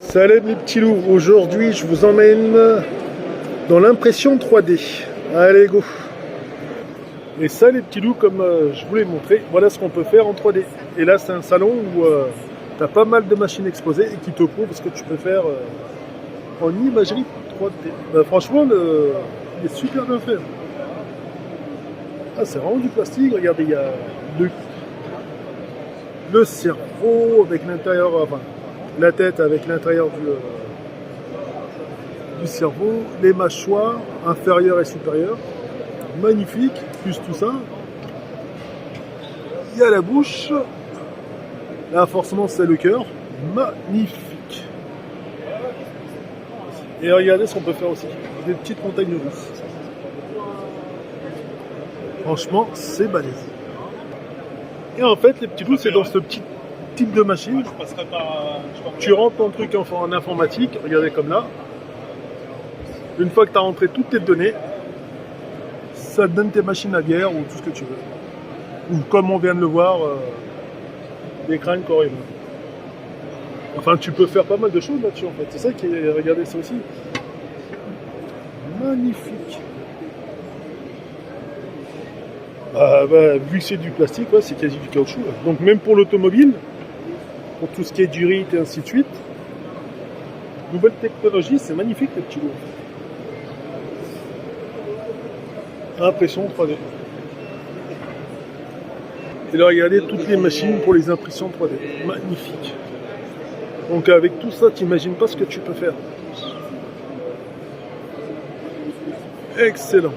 Salut les petits loups, aujourd'hui je vous emmène dans l'impression 3D. Allez go. Et ça les petits loups, comme je vous l'ai montré, voilà ce qu'on peut faire en 3D. Et là c'est un salon où tu as pas mal de machines exposées et qui te prouvent ce que tu peux faire en imagerie 3D. Franchement il est super bien fait. Ah, c'est vraiment du plastique, regardez, il y a le cerveau avec l'intérieur, enfin la tête avec l'intérieur du cerveau, les mâchoires inférieures et supérieures, magnifique, plus tout ça. Il y a la bouche, là forcément c'est le cœur, magnifique. Et regardez ce qu'on peut faire aussi, des petites montagnes russes. Franchement, c'est balèze. Et en fait, les petits loups, c'est dans ce petit type de machine. Tu rentres ton truc en informatique, regardez comme là. Une fois que tu as rentré toutes tes données, ça te donne tes machines à bière ou tout ce que tu veux. Ou comme on vient de le voir, des crânes corps. Enfin, tu peux faire pas mal de choses là-dessus en fait. C'est ça qui est. Regardez ça aussi. Magnifique. Vu que c'est du plastique, ouais, c'est quasi du caoutchouc. Là. Donc même pour l'automobile, pour tout ce qui est durite et ainsi de suite, nouvelle technologie, c'est magnifique les petits loups. Impression 3D. Et là, regardez toutes les machines pour les impressions 3D. Magnifique. Donc avec tout ça, tu n'imagines pas ce que tu peux faire. Excellent.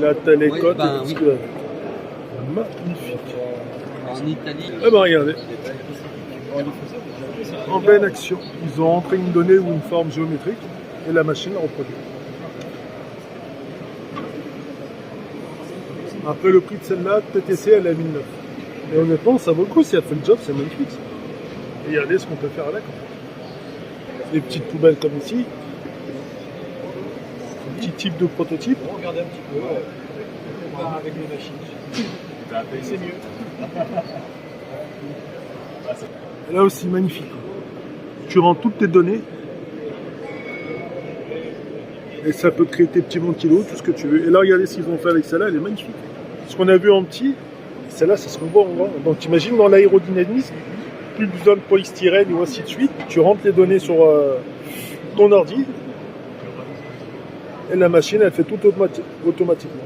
Là, t'as les codes et tout ce que... Magnifique. En Italie. Eh ben regardez. En pleine action. Ils ont rentré une donnée ou une forme géométrique et la machine la reproduit. Après le prix de celle-là, TTC elle est à 1009. Et honnêtement, ça vaut le coup si elle fait le job, c'est magnifique. Ça. Et regardez ce qu'on peut faire avec. Des petites poubelles comme ici. Petit type de prototype. Regardez un petit peu avec les machines. C'est mieux. Et là aussi, magnifique. Tu rends toutes tes données. Et ça peut créer tes petits ventilos, tout ce que tu veux. Et là, regardez ce qu'ils ont fait avec celle-là, elle est magnifique. Ce qu'on a vu en petit, celle-là, c'est ce qu'on voit en grand. Donc, t'imagines dans l'aérodynamisme, plus besoin de polystyrène ou ainsi de suite. Tu rentres les données sur ton ordi. Et la machine, elle fait tout automatiquement.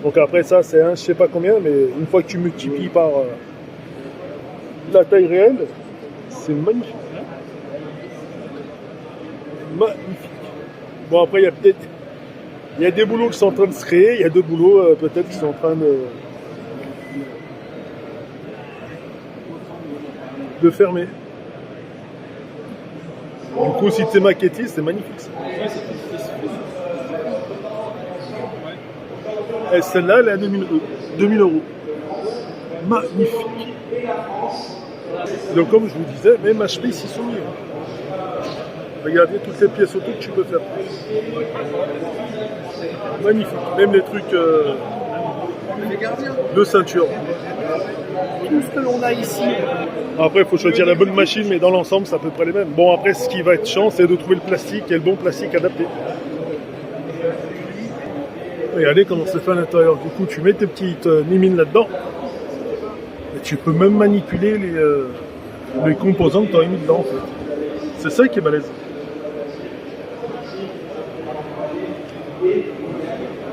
Donc après ça, c'est un je sais pas combien, mais une fois que tu multiplies par la taille réelle, c'est magnifique. Magnifique. Bon après, il y a des boulots qui sont en train de se créer, il y a d'autres boulots peut-être qui sont en train de fermer. Du coup, si tu es maquettiste, c'est magnifique ça. Et celle-là, elle est à 2000 euros. Magnifique. Donc, comme je vous disais, même HP, ici sont mieux. Regardez toutes les pièces auto que tu peux faire. Magnifique. Même les trucs de ceinture. Tout ce que l'on a ici. Après, il faut choisir la bonne machine, mais dans l'ensemble, c'est à peu près les mêmes. Bon, après, ce qui va être chiant, c'est de trouver le plastique et le bon plastique adapté. Regardez comment c'est fait à l'intérieur. Du coup, tu mets tes petites mimines là-dedans. Et tu peux même manipuler les composants que tu as mis dedans, en fait. C'est ça qui est balèze.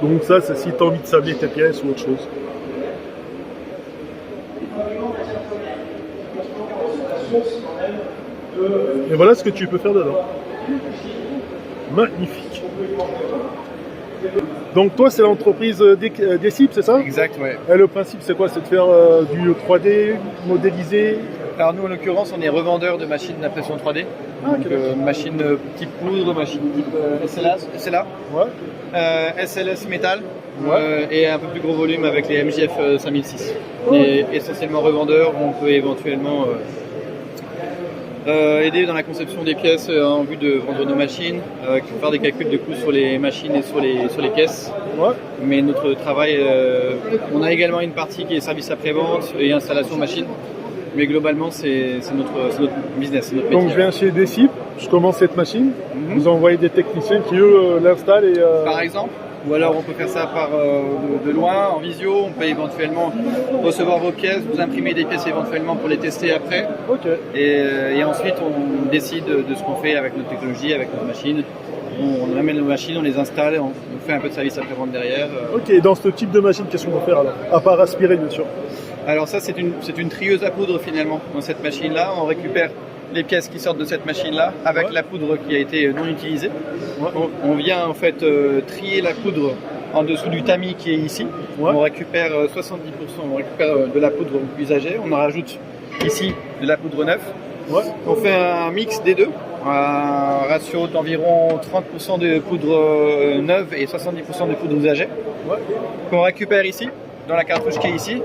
Donc ça, c'est si tu as envie de sabler tes pièces ou autre chose. Et voilà ce que tu peux faire dedans. Magnifique. Donc toi, c'est l'entreprise Decip, c'est ça? Exact, ouais. Et le principe, c'est quoi? C'est de faire du 3D, modélisé? Alors nous, en l'occurrence, on est revendeur de machines d'impression 3D. Donc machine type poudre, machine type SLA, Ouais. SLS métal, Ouais. et un peu plus gros volume avec les MJF 5006. Et essentiellement revendeur, on peut éventuellement aider dans la conception des pièces en vue de vendre nos machines, faire des calculs de coûts sur les machines et sur les pièces. Ouais. Mais notre travail, on a également une partie qui est service après-vente et installation machine. Mais globalement, c'est notre business, c'est notre métier. Donc je viens chez Decip, je commence cette machine, Mhm. vous envoyez des techniciens qui eux l'installent et... Par exemple, ou alors on peut faire ça de loin, en visio, on peut éventuellement recevoir vos pièces, vous imprimer des pièces éventuellement pour les tester après, Ok. et ensuite on décide de ce qu'on fait avec notre technologie, avec notre machine. On amène nos machines, on les installe, on fait un peu de service après-vente derrière. Ok, et dans ce type de machine, qu'est-ce qu'on va faire alors? À part aspirer bien sûr. Alors ça c'est une trieuse à poudre finalement. Dans cette machine-là, on récupère les pièces qui sortent de cette machine-là avec la poudre qui a été non utilisée. Ouais. On vient en fait trier la poudre en dessous du tamis qui est ici. Ouais. On récupère 70%, on récupère de la poudre usagée, on en rajoute ici de la poudre neuve. Ouais. On fait un mix des deux, un ratio d'environ 30% de poudre neuve et 70% de poudre usagée, Ouais. qu'on récupère ici, dans la cartouche qui est ici.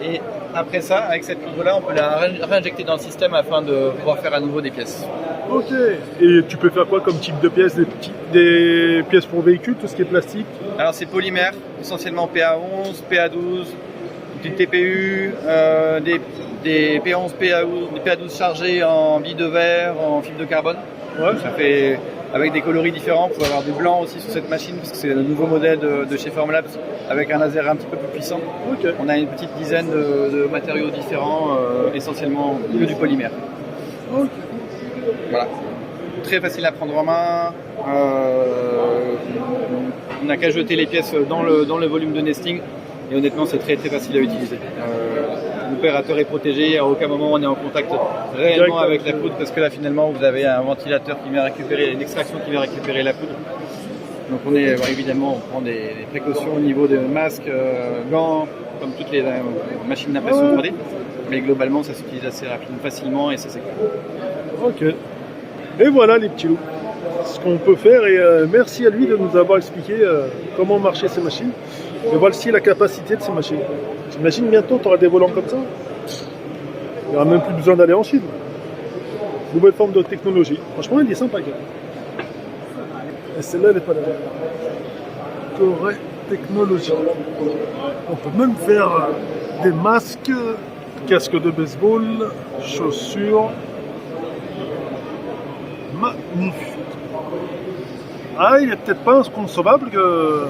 Et après ça, avec cette poudre-là, on peut la réinjecter dans le système afin de pouvoir faire à nouveau des pièces. Ok. Et tu peux faire quoi comme type de pièces? Des pièces pour véhicules, tout ce qui est plastique? Alors c'est polymère, essentiellement PA11, PA12, du TPU, des P11, des PA12 chargés en billes de verre, en fibre de carbone. Ouais. Ça fait avec des coloris différents. Vous pouvez avoir du blanc aussi sur cette machine parce que c'est le nouveau modèle de chez Formlabs avec un laser un petit peu plus puissant. Ok. On a une petite dizaine de matériaux différents, essentiellement que du polymère. Ok. Voilà. Très facile à prendre en main. On n'a qu'à jeter les pièces dans le volume de nesting et honnêtement c'est très très facile à utiliser. L'opérateur est protégé, à aucun moment on est en contact réellement avec la poudre parce que là finalement vous avez un ventilateur qui vient récupérer, une extraction qui vient récupérer la poudre. Donc on est évidemment on prend des précautions au niveau de masques, gants, comme toutes les machines d'impression 3D, mais globalement ça s'utilise assez rapidement, facilement et c'est sécure. Ok. Et voilà les petits loups. Ce qu'on peut faire et merci à lui de nous avoir expliqué comment marchaient ces machines. Et voici la capacité de ces machines. J'imagine bientôt tu auras des volants comme ça. Il n'y aura même plus besoin d'aller en Chine. Nouvelle forme de technologie. Franchement, il est sympa. Et celle-là, elle n'est pas là. Corée technologie. On peut même faire des masques, casques de baseball, chaussures. Magnifique. Ah, il n'est peut-être pas inconcevable que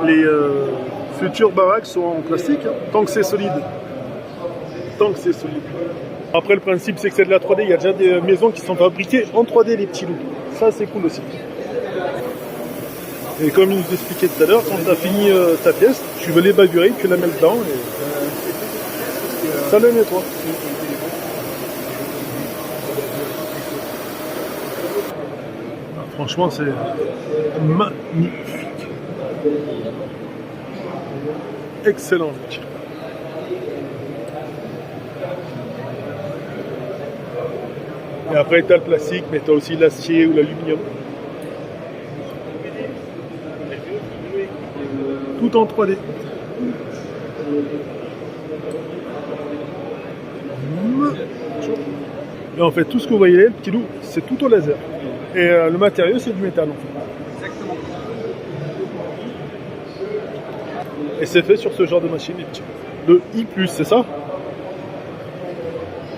les futures baraques soient en plastique, hein, tant que c'est solide. Tant que c'est solide. Après, le principe, c'est que c'est de la 3D. Il y a déjà des maisons qui sont fabriquées en 3D, les petits loups. Ça, c'est cool aussi. Et comme il nous expliquait tout à l'heure, quand tu as fini ta pièce, tu veux l'ébagurer, tu la mets dedans et ça le nettoie. Franchement, c'est magnifique. Excellent. Et après, tu as le plastique, mais tu as aussi l'acier ou l'aluminium. Tout en 3D. Et en fait, tout ce que vous voyez là, le petit loup, c'est tout au laser. Et le matériau, c'est du métal en fait. Exactement. Et c'est fait sur ce genre de machine, les petits. Le I+, c'est ça?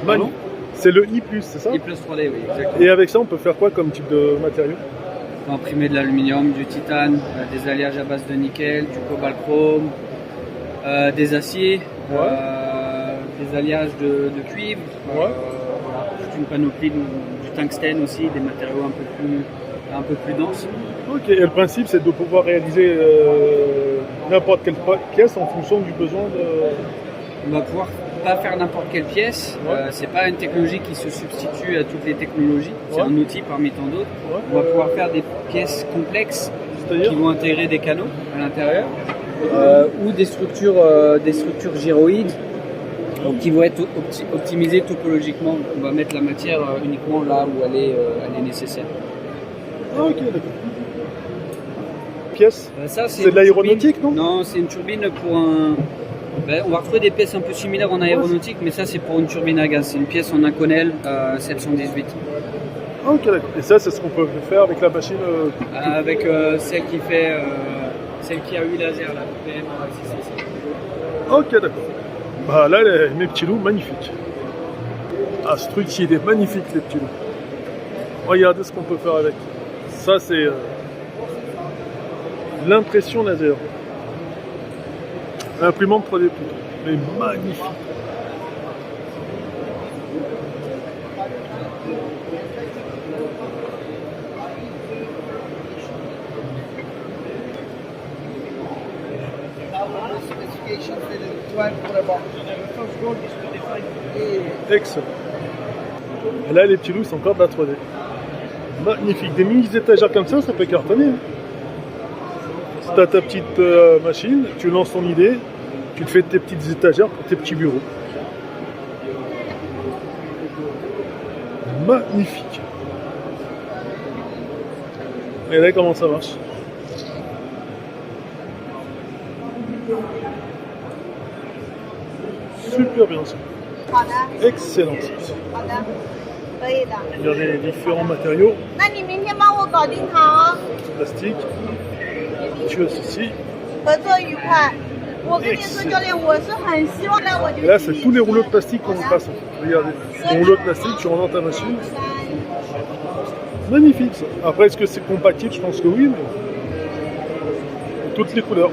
Pardon? C'est le I+, c'est ça? I plus 3D, oui, exactement. Et avec ça, on peut faire quoi comme type de matériau? On peut imprimer de l'aluminium, du titane, des alliages à base de nickel, du cobalt chrome, des aciers, des alliages de cuivre, voilà, toute une panoplie du tungstène aussi, des matériaux un peu plus denses. Ok, et le principe c'est de pouvoir réaliser n'importe quelle pièce en fonction du besoin de... On va pouvoir pas faire n'importe quelle pièce, c'est pas une technologie qui se substitue à toutes les technologies, c'est un outil parmi tant d'autres. On va pouvoir faire des pièces complexes qui vont intégrer des canaux à l'intérieur ou des structures gyroïdes qui vont être optimisées topologiquement. On va mettre la matière uniquement là où elle est nécessaire. Ah ok, d'accord. Pièce Ça, c'est de l'aéronautique, non? Non, c'est une turbine pour un... on va retrouver des pièces un peu similaires en aéronautique, mais ça c'est pour une turbine à gaz. C'est une pièce en Inconel 718. Ah ok, d'accord. Et ça, c'est ce qu'on peut faire avec la machine avec celle qui a eu laser, la PM 600. Ok, d'accord. Bah là, mes petits loups, magnifiques. Ah, ce truc, il est magnifique, les petits loups. Regardez ce qu'on peut faire avec. Ça, c'est l'impression laser. L'imprimante 3D plutôt. Mais magnifique. Excellent. Et là, les petits loups, c'est encore de la 3D. Magnifique. Des mini-étagères comme ça peut cartonner. Si tu as ta petite machine, tu lances ton idée, tu te fais tes petites étagères pour tes petits bureaux. Magnifique. Et là, comment ça marche? Super bien ça. Excellent. Regardez les différents matériaux. Plastique. Tu as ceci. Et là, c'est tous les rouleaux de plastique qu'on passe. Regardez. Ton rouleau de plastique, tu rentres dans ta machine. Magnifique ça. Après, est-ce que c'est compatible? Je pense que oui, mais toutes les couleurs.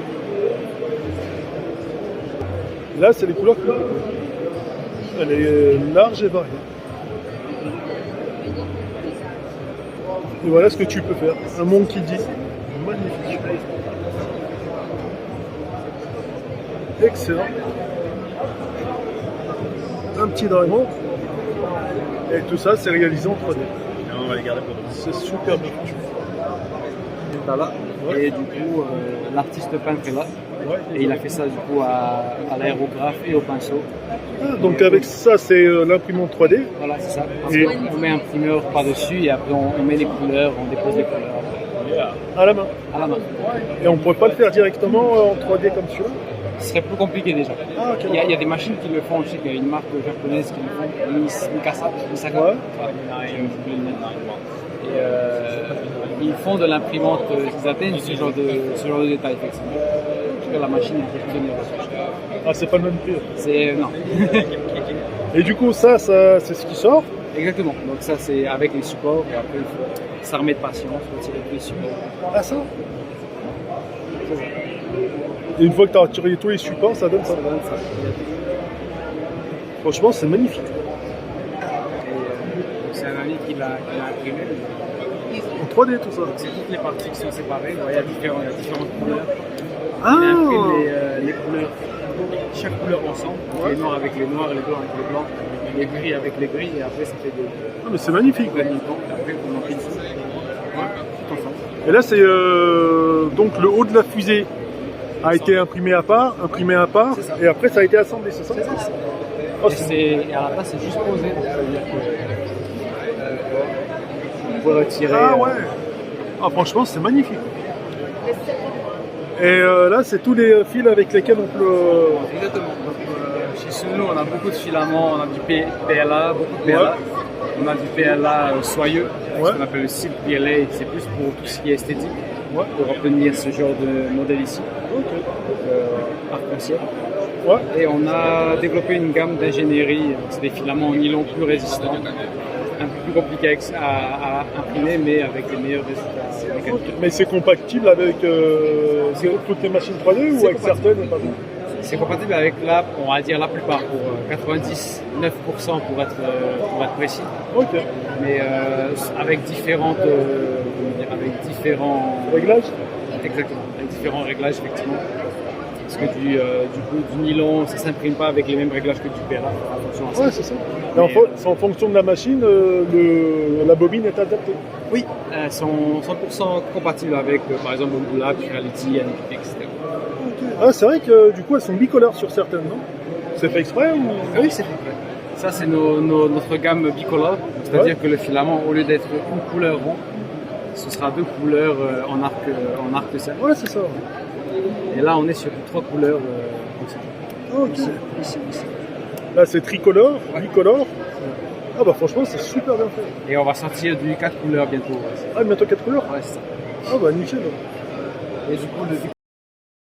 Là, c'est les couleurs que elle est large et variée. Et voilà ce que tu peux faire. Un monde qui dit. Magnifique. Excellent. Un petit dragon. Et tout ça, c'est réalisé en 3D. On va les garder pour nous. C'est super bien. Là. Ouais. Et du coup, l'artiste peintre est là. Ouais. Et il a fait ça du coup à l'aérographe et au pinceau. Ah, donc avec ça, c'est l'imprimante 3D. Voilà, c'est ça. Et- On met un imprimeur par-dessus et après on met les couleurs, on dépose les couleurs À la main. à la main. Et on ne pourrait pas le faire directement en 3D comme celui-là. Ce serait plus compliqué déjà. Ah, ok. Il y a des machines qui le font, je sais qu'il y a une marque japonaise qui le font, Mikasa, Misaka. Ouais. J'ai oublié le nom. Et ils font de l'imprimante, ils atteignent ce genre de détails, effectivement. Parce que la machine est fonctionnelle. Ah, c'est pas le même prix. C'est. Non. Et du coup, ça c'est ce qui sort. Exactement. Donc, ça, c'est avec les supports. Et après, il faut s'armer de patience, retirer tous les supports. Ah, ça. Et une fois que tu as retiré tous les supports, ça donne ça. Ça donne ça. Franchement, c'est magnifique. Et c'est un ami qui l'a imprimé. En 3D, tout ça. C'est toutes les parties qui sont séparées. Il y a différentes couleurs. Ah. Il imprime les couleurs, chaque couleur ensemble. Donc, les noirs avec les noirs, les blancs avec les blancs, les gris avec les gris. Et après, ça fait des Ah, mais c'est magnifique. Et après, on empile ça. Ouais, tout ensemble. Et là, c'est donc le haut de la fusée a été imprimé à part, C'est ça. et après ça a été assemblé, c'est ça? C'est ça. Oh, Et à la place, c'est juste posé. Donc, ça veut dire que on peut retirer. Ah ouais. Ah, franchement, c'est magnifique. Et là, c'est tous les fils avec lesquels on peut. Exactement. Donc, chez Suno, on a beaucoup de filaments, on a du PLA, beaucoup de PLA. Ouais. On a du PLA soyeux, Ouais. ce qu'on appelle le silk PLA, c'est plus pour tout ce qui est esthétique, Ouais. pour obtenir ce genre de modèle ici, Ok. arc-en-ciel. Ouais. Et on a développé une gamme d'ingénierie, c'est des filaments en nylon plus résistants, un peu plus compliqué à imprimer, mais avec les meilleurs résultats mécaniques. Ok. Mais c'est compatible avec toutes les machines 3D ou avec certaines et pas toutes? C'est compatible avec on va dire la plupart, pour 99% pour être précis. Ok. Mais avec différents Réglage? exactement, avec différents réglages effectivement. Parce que du nylon, ça s'imprime pas avec les mêmes réglages que du PLA. Attention à ça. Ouais, c'est ça. Et c'est en fonction de la machine, la bobine est adaptée. Oui, elles sont 100% compatibles avec par exemple Angular, Reality, NPP, etc. Ah, c'est vrai que du coup elles sont bicolores sur certaines, non? C'est fait exprès ou? Oui, c'est fait. Ça, c'est notre gamme bicolore, c'est-à-dire Ouais. que le filament, au lieu d'être une couleur ronde, ce sera deux couleurs en arc de cercle. Ouais, c'est ça. Et là, on est sur 3 couleurs comme ça. Ok. Ici. Là, c'est tricolore, bicolore. Ah bah franchement, c'est super bien fait. Et on va sortir du 4 couleurs bientôt. Ah, bientôt 4 couleurs? Ouais, c'est ça. Ah bah nickel. Et du coup, le